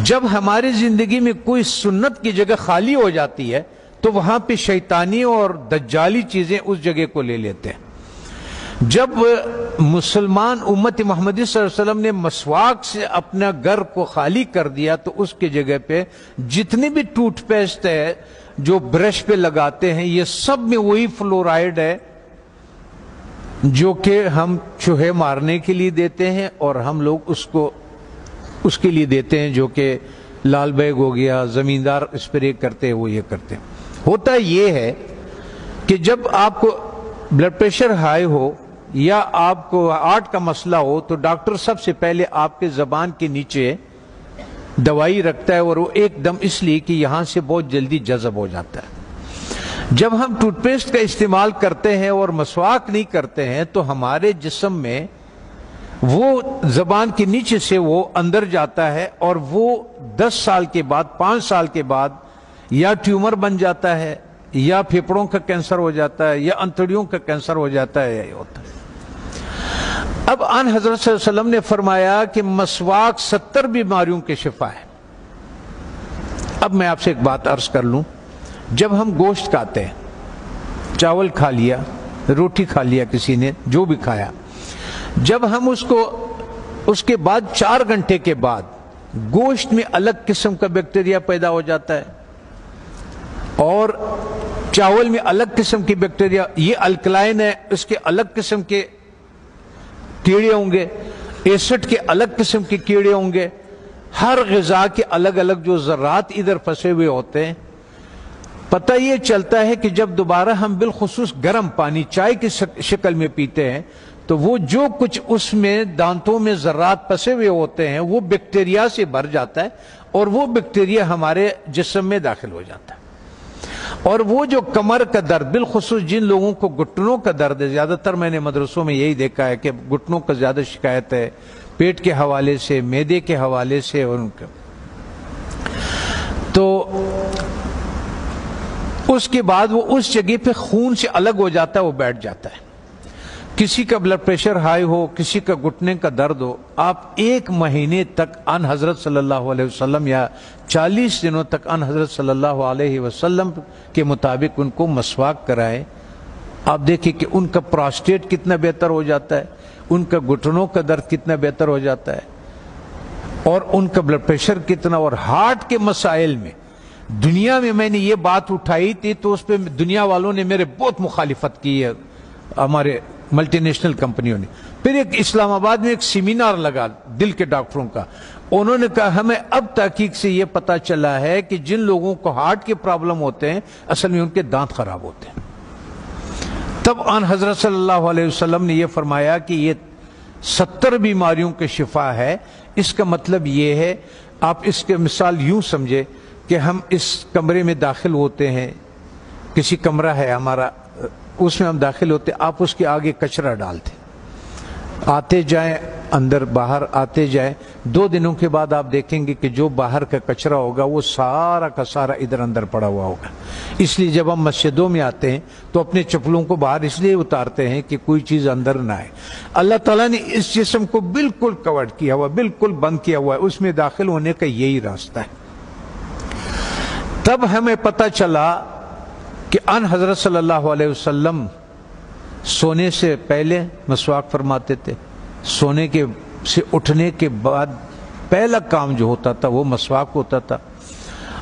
جب ہماری زندگی میں کوئی سنت کی جگہ خالی ہو جاتی ہے تو وہاں پہ شیطانی اور دجالی چیزیں اس جگہ کو لے لیتے ہیں۔ جب مسلمان امت محمدی صلی اللہ علیہ وسلم نے مسواک سے اپنا گھر کو خالی کر دیا تو اس کی جگہ پہ جتنی بھی ٹوتھ پیسٹ ہے جو برش پہ لگاتے ہیں یہ سب میں وہی فلورائڈ ہے جو کہ ہم چوہے مارنے کے لیے دیتے ہیں، اور ہم لوگ اس کے لیے دیتے ہیں جو کہ لال بیگ ہو گیا، زمیندار اسپرے کرتے ہیں، وہ یہ کرتے ہیں۔ ہوتا یہ ہے کہ جب آپ کو بلڈ پریشر ہائی ہو یا آپ کو ہارٹ کا مسئلہ ہو تو ڈاکٹر سب سے پہلے آپ کے زبان کے نیچے دوائی رکھتا ہے، اور وہ ایک دم اس لیے کہ یہاں سے بہت جلدی جذب ہو جاتا ہے۔ جب ہم ٹوتھ پیسٹ کا استعمال کرتے ہیں اور مسواک نہیں کرتے ہیں تو ہمارے جسم میں وہ زبان کے نیچے سے وہ اندر جاتا ہے، اور وہ 10 سال کے بعد 5 سال کے بعد یا ٹیومر بن جاتا ہے یا پھیپڑوں کا کینسر ہو جاتا ہے یا انتڑیوں کا کینسر ہو جاتا ہے، یہ ہوتا ہے۔ اب آن حضرت صلی اللہ علیہ وسلم نے فرمایا کہ مسواک 70 بیماریوں کے شفا ہے۔ اب میں آپ سے ایک بات عرض کر لوں، جب ہم گوشت کھاتے ہیں، چاول کھا لیا، روٹی کھا لیا، کسی نے جو بھی کھایا، جب ہم اس کے بعد 4 گھنٹے کے بعد گوشت میں الگ قسم کا بیکٹیریا پیدا ہو جاتا ہے اور چاول میں الگ قسم کی بیکٹیریا، یہ الکلائن ہے، اس کے الگ قسم کے کیڑے ہوں گے، ایسڈ کے الگ قسم کے کیڑے ہوں گے، ہر غذا کے الگ الگ جو ذرات ادھر پھنسے ہوئے ہوتے ہیں۔ پتہ یہ چلتا ہے کہ جب دوبارہ ہم بالخصوص گرم پانی چائے کی شکل میں پیتے ہیں تو وہ جو کچھ اس میں دانتوں میں ذرات پھنسے ہوئے ہوتے ہیں وہ بیکٹیریا سے بھر جاتا ہے، اور وہ بیکٹیریا ہمارے جسم میں داخل ہو جاتا ہے۔ اور وہ جو کمر کا درد، بالخصوص جن لوگوں کو گھٹنوں کا درد ہے، زیادہ تر میں نے مدرسوں میں یہی دیکھا ہے کہ گھٹنوں کا زیادہ شکایت ہے، پیٹ کے حوالے سے، معدے کے حوالے سے، ان کا تو اس کے بعد وہ اس جگہ پہ خون سے الگ ہو جاتا ہے، وہ بیٹھ جاتا ہے۔ کسی کا بلڈ پریشر ہائی ہو، کسی کا گھٹنے کا درد ہو، آپ 1 مہینے تک ان حضرت صلی اللہ علیہ وسلم یا 40 دنوں تک ان حضرت صلی اللہ علیہ وسلم کے مطابق ان کو مسواک کرائیں، آپ دیکھیں کہ ان کا پراسٹیٹ کتنا بہتر ہو جاتا ہے، ان کا گھٹنوں کا درد کتنا بہتر ہو جاتا ہے، اور ان کا بلڈ پریشر کتنا، اور ہارٹ کے مسائل میں دنیا میں نے یہ بات اٹھائی تھی تو اس پہ دنیا والوں نے میرے بہت مخالفت کی ہے، ہمارے ملٹی نیشنل کمپنیوں نے۔ پھر ایک اسلام آباد میں ایک سیمینار لگا دل کے ڈاکٹروں کا، انہوں نے کہا ہمیں اب تحقیق سے یہ پتا چلا ہے کہ جن لوگوں کو ہارٹ کے پرابلم ہوتے ہیں اصل میں ان کے دانت خراب ہوتے ہیں۔ تب آن حضرت صلی اللہ علیہ وسلم نے یہ فرمایا کہ یہ 70 بیماریوں کے شفا ہے۔ اس کا مطلب یہ ہے، آپ اس کے مثال یوں سمجھے کہ ہم اس کمرے میں داخل ہوتے ہیں، کسی کمرہ ہے ہمارا، اس میں ہم داخل ہوتے، آپ اس کے آگے کچرا ڈالتے، آتے جائیں اندر باہر آتے جائیں، 2 دنوں کے بعد آپ دیکھیں گے کہ جو باہر کا کچرا ہوگا وہ سارا کا سارا ادھر اندر پڑا ہوا ہوگا۔ اس لیے جب ہم مسجدوں میں آتے ہیں تو اپنے چپلوں کو باہر اس لیے اتارتے ہیں کہ کوئی چیز اندر نہ آئے۔ اللہ تعالیٰ نے اس جسم کو بالکل کور کیا ہوا، بالکل بند کیا ہوا ہے، اس میں داخل ہونے کا یہی راستہ ہے۔ تب ہمیں پتہ چلا کہ ان حضرت صلی اللہ علیہ وسلم سونے سے پہلے مسواک فرماتے تھے، سونے کے سے اٹھنے کے بعد پہلا کام جو ہوتا تھا وہ مسواک ہوتا تھا،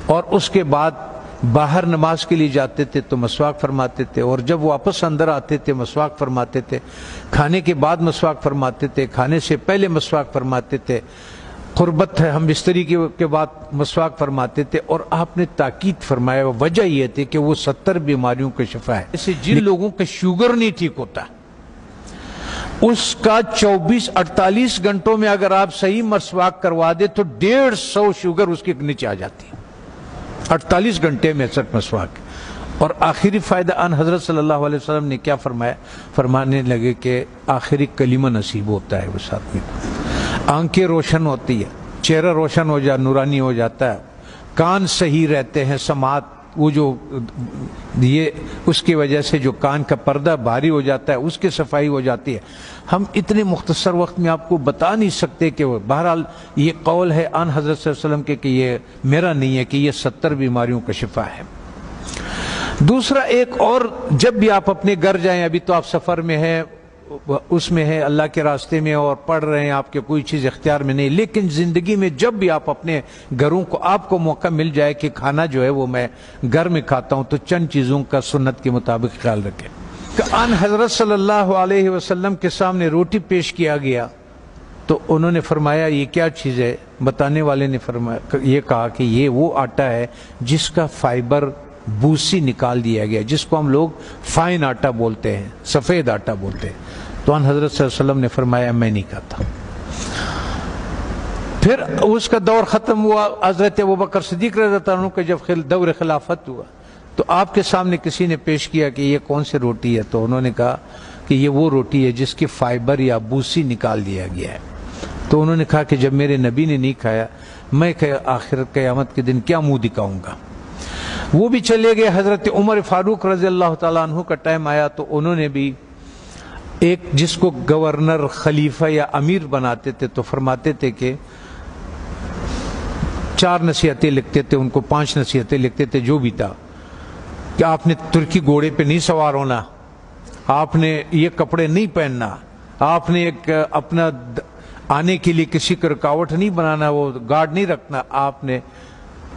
اور اس کے بعد باہر نماز کے لیے جاتے تھے تو مسواک فرماتے تھے، اور جب واپس اندر آتے تھے مسواک فرماتے تھے، کھانے کے بعد مسواک فرماتے تھے، کھانے سے پہلے مسواک فرماتے تھے، قربت ہے ہم بستری کے بعد مسواک فرماتے تھے۔ اور آپ نے تاکید فرمایا، وجہ یہ تھی کہ وہ 70 بیماریوں کا شفا ہے۔ جیسے جن لوگوں کا شوگر نہیں ٹھیک ہوتا، اس کا 24-48 گھنٹوں میں اگر آپ صحیح مسواک کروا دے تو 150 شوگر اس کے نیچے آ جاتی ہے، 48 گھنٹے میں سچ مسواک۔ اور آخری فائدہ ان حضرت صلی اللہ علیہ وسلم نے کیا فرمایا؟ فرمانے لگے کہ آخری کلمہ نصیب ہوتا ہے اس آدمی کو، آنکھیں روشن ہوتی ہے، چہرہ روشن ہو جاتا، نورانی ہو جاتا ہے، کان صحیح رہتے ہیں، سماعت وہ جو یہ اس کی وجہ سے جو کان کا پردہ بھاری ہو جاتا ہے اس کی صفائی ہو جاتی ہے. ہم اتنے مختصر وقت میں آپ کو بتا نہیں سکتے کہ بہرحال یہ قول ہے آن حضرت صلی اللہ علیہ وسلم کے کہ یہ میرا نہیں ہے کہ یہ 70 بیماریوں کا شفا ہے. دوسرا ایک اور، جب بھی آپ اپنے گھر جائیں، ابھی تو آپ سفر میں ہیں، اس میں ہے اللہ کے راستے میں اور پڑھ رہے ہیں، آپ کے کوئی چیز اختیار میں نہیں، لیکن زندگی میں جب بھی آپ اپنے گھروں کو آپ کو موقع مل جائے کہ کھانا جو ہے وہ میں گھر میں کھاتا ہوں، تو چند چیزوں کا سنت کے مطابق خیال رکھیں. کہ ان حضرت صلی اللہ علیہ وسلم کے سامنے روٹی پیش کیا گیا تو انہوں نے فرمایا یہ کیا چیز ہے؟ بتانے والے نے فرمایا، یہ کہا کہ یہ وہ آٹا ہے جس کا فائبر بوسی نکال دیا گیا، جس کو ہم لوگ فائن آٹا بولتے ہیں، سفید آٹا بولتے ہیں. تو ان حضرت صلی اللہ علیہ وسلم نے فرمایا میں نہیں کھاتا. پھر اس کا دور ختم ہوا، حضرت ابوبکر صدیق رضی اللہ عنہ کا جب دور خلافت ہوا تو آپ کے سامنے کسی نے پیش کیا کہ یہ کون سی روٹی ہے؟ تو انہوں نے کہا کہ یہ وہ روٹی ہے جس کی فائبر یا بوسی نکال دیا گیا ہے. تو انہوں نے کہا کہ جب میرے نبی نے نہیں کھایا، میں آخر قیامت کے دن کیا منہ دکھاؤں گا؟ وہ بھی چلے گئے. حضرت عمر فاروق رضی اللہ تعالیٰ عنہ کا ٹائم آیا تو انہوں نے بھی ایک جس کو گورنر، خلیفہ یا امیر بناتے تھے تو فرماتے تھے کہ 4 نصیحتیں لکھتے تھے، ان کو 5 نصیحتیں لکھتے تھے، جو بھی تھا کہ آپ نے ترکی گھوڑے پہ نہیں سوار ہونا، آپ نے یہ کپڑے نہیں پہننا، آپ نے ایک اپنا آنے کے لیے کسی کا رکاوٹ نہیں بنانا، وہ گارڈ نہیں رکھنا، آپ نے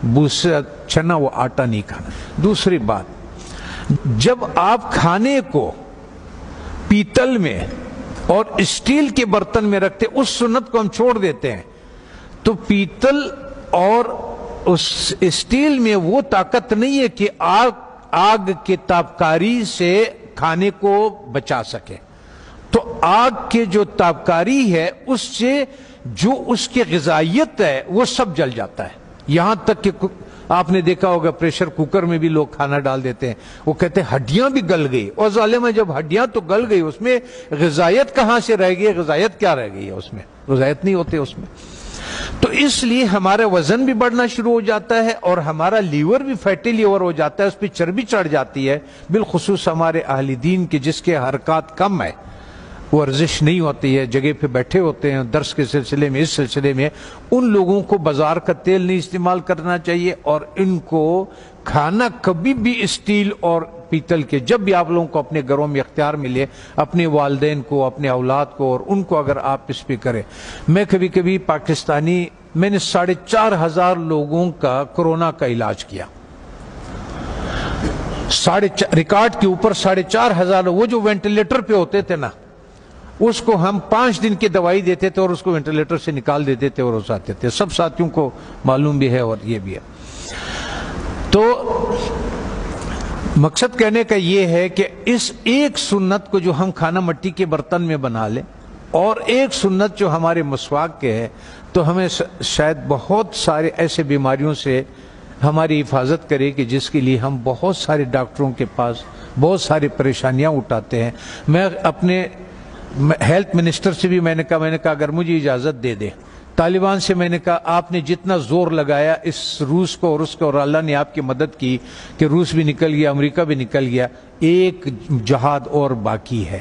بوسا چنا وہ آٹا نہیں کھانا. دوسری بات، جب آپ کھانے کو پیتل میں اور اسٹیل کے برتن میں رکھتے، اس سنت کو ہم چھوڑ دیتے ہیں. تو پیتل اور اس اسٹیل میں وہ طاقت نہیں ہے کہ آگ کے تابکاری سے کھانے کو بچا سکے. تو آگ کے جو تابکاری ہے اس سے جو اس کی غذائیت ہے وہ سب جل جاتا ہے. یہاں تک کہ آپ نے دیکھا ہوگا پریشر کوکر میں بھی لوگ کھانا ڈال دیتے ہیں، وہ کہتے ہیں ہڈیاں بھی گل گئی. اور ظالم ہے، جب ہڈیاں تو گل گئی اس میں غذائیت کہاں سے رہ گئی؟ غذائیت کیا رہ گئی ہے اس میں؟ غذائیت نہیں ہوتے اس میں. تو اس لیے ہمارا وزن بھی بڑھنا شروع ہو جاتا ہے اور ہمارا لیور بھی فیٹی لیور ہو جاتا ہے، اس پہ چربی چڑھ جاتی ہے. بالخصوص ہمارے اہل دین کے جس کے حرکات کم ہے، ورزش نہیں ہوتی ہے، جگہ پہ بیٹھے ہوتے ہیں درس کے سلسلے میں، اس سلسلے میں، ان لوگوں کو بازار کا تیل نہیں استعمال کرنا چاہیے. اور ان کو کھانا کبھی بھی اسٹیل اور پیتل کے، جب بھی آپ لوگوں کو اپنے گھروں میں اختیار ملے، اپنے والدین کو، اپنے اولاد کو اور ان کو اگر آپ اس پہ کریں. میں کبھی کبھی پاکستانی، میں نے 4,500 لوگوں کا کورونا کا علاج کیا، ریکارڈ کے اوپر 4,500. وہ جو وینٹیلیٹر پہ ہوتے تھے نا، اس کو ہم 5 دن کی دوائی دیتے تھے اور اس کو وینٹیلیٹر سے نکال دیتے تھے اور اس آتے تھے. سب ساتھیوں کو معلوم بھی ہے اور یہ بھی ہے. تو مقصد کہنے کا یہ ہے کہ اس ایک سنت کو جو ہم کھانا مٹی کے برتن میں بنا لیں، اور ایک سنت جو ہمارے مسواک کے ہے، تو ہمیں شاید بہت سارے ایسے بیماریوں سے ہماری حفاظت کرے کہ جس کے لیے ہم بہت سارے ڈاکٹروں کے پاس بہت ساری پریشانیاں اٹھاتے ہیں. میں اپنے ہیلتھ منسٹر سے بھی میں نے کہا اگر مجھے اجازت دے دے، طالبان سے میں نے کہا آپ نے جتنا زور لگایا اس روس کو اور اس کو، اور اللہ نے آپ کی مدد کی کہ روس بھی نکل گیا، امریکہ بھی نکل گیا، ایک جہاد اور باقی ہے.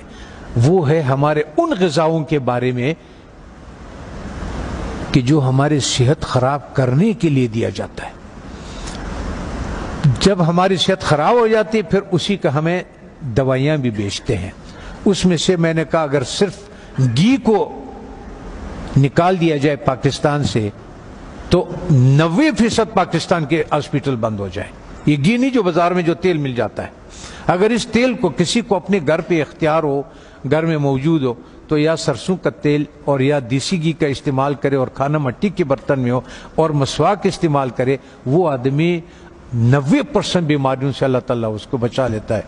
وہ ہے ہمارے ان غذاؤں کے بارے میں کہ جو ہماری صحت خراب کرنے کے لیے دیا جاتا ہے. جب ہماری صحت خراب ہو جاتی ہے پھر اسی کا ہمیں دوائیاں بھی بیچتے ہیں. اس میں سے میں نے کہا اگر صرف گھی کو نکال دیا جائے پاکستان سے تو 90% پاکستان کے ہاسپٹل بند ہو جائیں. یہ گھی نہیں جو بازار میں جو تیل مل جاتا ہے. اگر اس تیل کو کسی کو اپنے گھر پہ اختیار ہو، گھر میں موجود ہو، تو یا سرسوں کا تیل اور یا دیسی گھی کا استعمال کرے اور کھانا مٹی کے برتن میں ہو اور مسواک استعمال کرے. وہ آدمی 90% بیماریوں سے اللہ تعالیٰ اس کو بچا لیتا ہے.